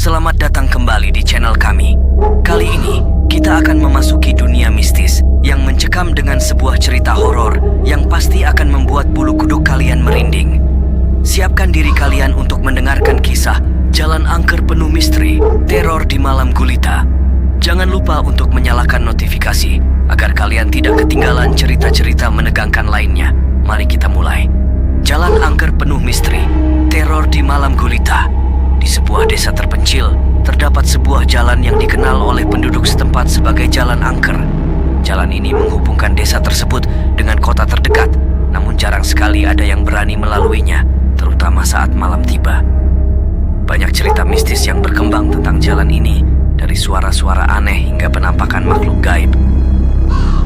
Selamat datang kembali di channel kami. Kali ini, kita akan memasuki dunia mistis yang mencekam dengan sebuah cerita horor yang pasti akan membuat bulu kuduk kalian merinding. Siapkan diri kalian untuk mendengarkan kisah Jalan Angker Penuh Misteri, Teror di Malam Gulita. Jangan lupa untuk menyalakan notifikasi agar kalian tidak ketinggalan cerita-cerita menegangkan lainnya. Mari kita mulai. Jalan Angker Penuh Misteri, Teror di Malam Gulita. Di sebuah desa terpencil, terdapat sebuah jalan yang dikenal oleh penduduk setempat sebagai Jalan Angker. Jalan ini menghubungkan desa tersebut dengan kota terdekat, namun jarang sekali ada yang berani melaluinya, terutama saat malam tiba. Banyak cerita mistis yang berkembang tentang jalan ini, dari suara-suara aneh hingga penampakan makhluk gaib.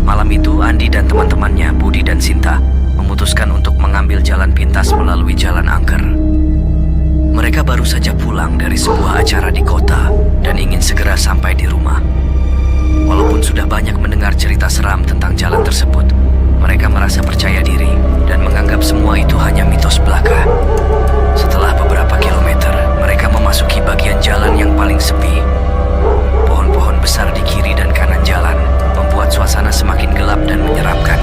Malam itu, Andi dan teman-temannya, Budi dan Sinta, memutuskan untuk mengambil jalan pintas melalui Jalan Angker. Mereka baru saja pulang dari sebuah acara di kota dan ingin segera sampai di rumah. Walaupun sudah banyak mendengar cerita seram tentang jalan tersebut, mereka merasa percaya diri dan menganggap semua itu hanya mitos belaka. Setelah beberapa kilometer, mereka memasuki bagian jalan yang paling sepi. Pohon-pohon besar di kiri dan kanan jalan membuat suasana semakin gelap dan menyeramkan.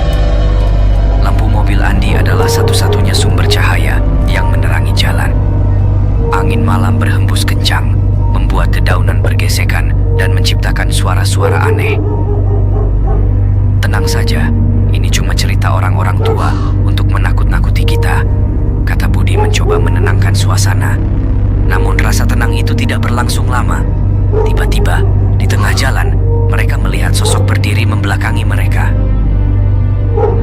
Lampu mobil Andi adalah satu-satunya sumber cahaya yang menerangi jalan. Angin malam berhembus kencang, membuat dedaunan bergesekan dan menciptakan suara-suara aneh. Tenang saja, ini cuma cerita orang-orang tua untuk menakut-nakuti kita, kata Budi mencoba menenangkan suasana. Namun rasa tenang itu tidak berlangsung lama. Tiba-tiba, di tengah jalan, mereka melihat sosok berdiri membelakangi mereka.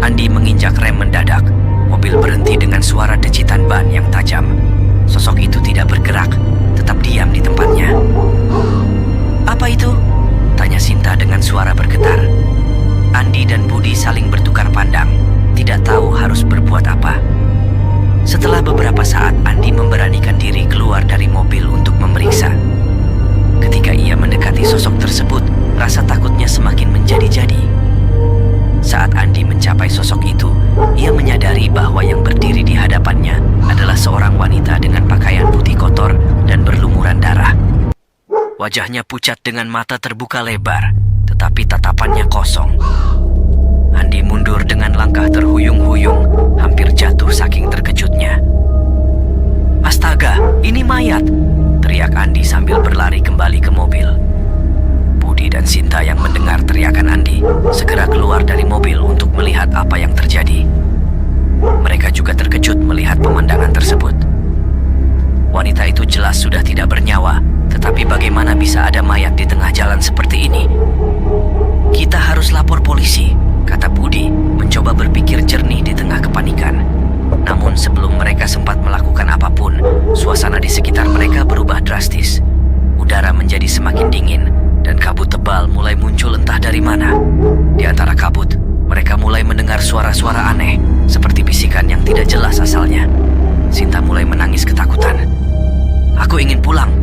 Andi menginjak rem mendadak. Mobil berhenti dengan suara decitan ban yang tajam. Sosok itu tidak bergerak, tetap diam di tempatnya. "Apa itu?" tanya Sinta dengan suara bergetar. Andi dan Budi saling bertukar pandang, tidak tahu harus berbuat apa. Setelah beberapa saat, Andi memberanikan diri keluar dari mobil untuk memeriksa. Ketika ia mendekati sosok tersebut, rasa takutnya semakin menjadi-jadi. Saat Andi mencapai sosok itu, ia menyadari bahwa yang berdiri di hadapannya adalah seorang wanita dengan pakaian putih kotor dan berlumuran darah. Wajahnya pucat dengan mata terbuka lebar, tetapi tatapannya kosong. Andi mundur dengan langkah terhuyung-huyung, hampir jatuh saking terkejutnya. "Astaga, ini mayat!" teriak Andi sambil berlari kembali ke mobil. Budi dan Sinta yang mendengar teriakan Andi segera keluar dari mobil untuk melihat apa yang terjadi. Mereka juga terkejut melihat pemandangan tersebut. Wanita itu jelas sudah tidak bernyawa, tetapi bagaimana bisa ada mayat di tengah jalan seperti ini? "Kita harus lapor polisi," kata Budi, mencoba berpikir jernih di tengah kepanikan. Namun sebelum mereka sempat melakukan apapun, suasana di sekitar mereka berubah drastis. Udara menjadi semakin dingin, dan kabut tebal mulai muncul entah dari mana. Di antara kabut, mereka mulai mendengar suara-suara aneh, seperti bisikan yang tidak jelas asalnya. Sinta mulai menangis ketakutan. "Aku ingin pulang.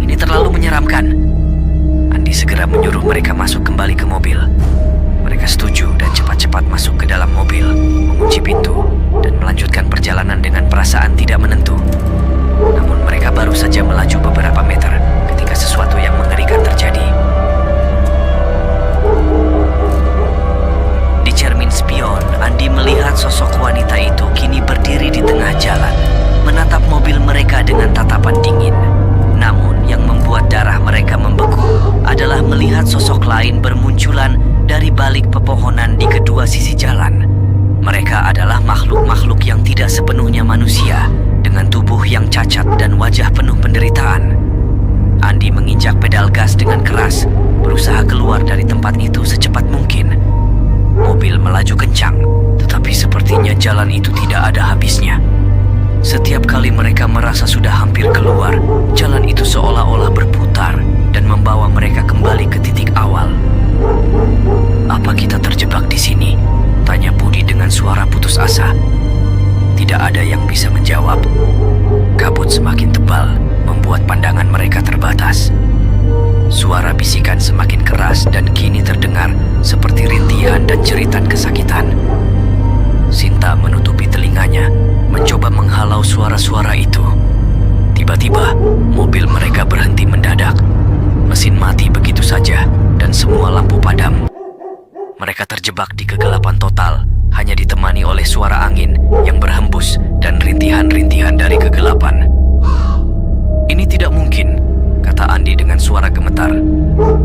Ini terlalu menyeramkan." Andi segera menyuruh mereka masuk kembali ke mobil. Mereka setuju dan cepat-cepat masuk ke dalam mobil, mengunci pintu, dan melanjutkan perjalanan dengan perasaan tidak menentu. Namun mereka baru saja melaju beberapa meter ketika sesuatu yang mengerikan terjadi. Di cermin spion, Andi melihat sosok wanita itu kini berdiri di tengah jalan, menatap mobil mereka dengan tatapan dingin. Namun yang membuat darah mereka membeku adalah melihat sosok lain bermunculan dari balik pepohonan di kedua sisi jalan. Mereka adalah makhluk-makhluk yang tidak sepenuhnya manusia, dengan tubuh yang cacat dan wajah penuh penderitaan. Andi menginjak pedal gas dengan keras, berusaha keluar dari tempat itu secepat mungkin. Mobil melaju kencang, tetapi sepertinya jalan itu tidak ada habisnya. Setiap kali mereka merasa sudah hampir keluar, jalan itu seolah-olah berputar dan membawa mereka kembali ke titik awal. "Apa kita terjebak di sini?" tanya Budi dengan suara putus asa. Tidak ada yang bisa menjawab. Kabut semakin tebal, membuat pandangan mereka terbatas. Suara bisikan semakin keras dan kini terdengar seperti rintihan dan jeritan kesakitan. Sinta menutupi telinganya, mencoba menghalau suara-suara itu. Tiba-tiba, mobil mereka berhenti mendadak. Mereka terjebak di kegelapan total, hanya ditemani oleh suara angin yang berhembus dan rintihan-rintihan dari kegelapan. "Ini tidak mungkin," kata Andi dengan suara gemetar.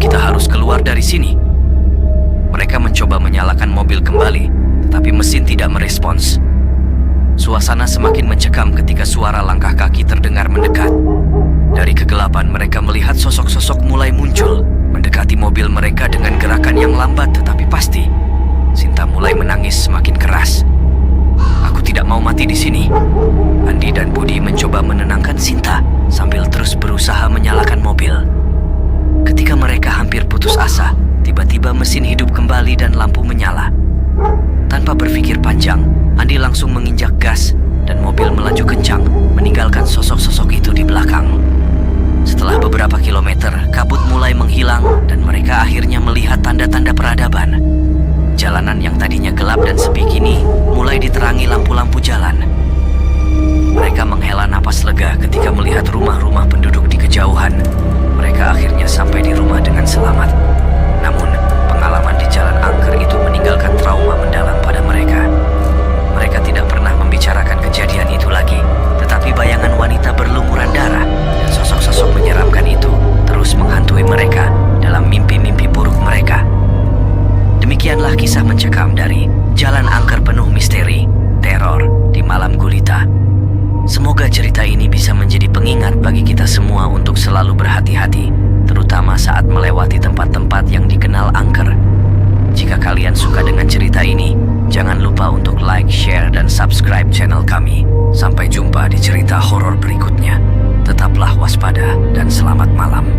"Kita harus keluar dari sini." Mereka mencoba menyalakan mobil kembali, tapi mesin tidak merespons. Suasana semakin mencekam ketika suara langkah kaki terdengar mendekat. Dari kegelapan mereka melihat sosok-sosok mulai muncul, mendekati mobil mereka dengan gerakan yang lambat tetapi pasti. Sinta mulai menangis semakin keras. "Aku tidak mau mati di sini." Andi dan Budi mencoba menenangkan Sinta sambil terus berusaha menyalakan mobil. Ketika mereka hampir putus asa, tiba-tiba mesin hidup kembali dan lampu menyala. Tanpa berpikir panjang, Andi langsung menginjak gas dan mobil melaju kencang, meninggalkan sosok-sosok itu di belakang. Setelah beberapa kilometer, kabut mulai menghilang dan mereka akhirnya melihat tanda-tanda peradaban. Jalanan yang tadinya gelap dan sepi kini mulai diterangi lampu-lampu jalan. Mereka menghela napas lega ketika melihat rumah-rumah penduduk di kejauhan. Mereka akhirnya sampai di rumah dengan selamat. Namun, pengalaman di jalan angker itu meninggalkan trauma mendalam pada mereka. Mereka tidak pernah membicarakan kejadian itu lagi, tetapi bayangan wanita berlumuran darah dan sosok-sosok menyeramkan itu terus menghantui mereka dalam mimpi-mimpi buruk mereka. Demikianlah kisah mencekam dari Jalan Angker Penuh Misteri, Teror di Malam Gulita. Semoga cerita ini bisa menjadi pengingat bagi kita semua untuk selalu berhati-hati, terutama saat melewati tempat-tempat yang dikenal angker. Jika kalian suka dengan cerita ini, jangan lupa untuk like, share, dan subscribe channel kami. Sampai jumpa di cerita horor berikutnya. Tetaplah waspada dan selamat malam.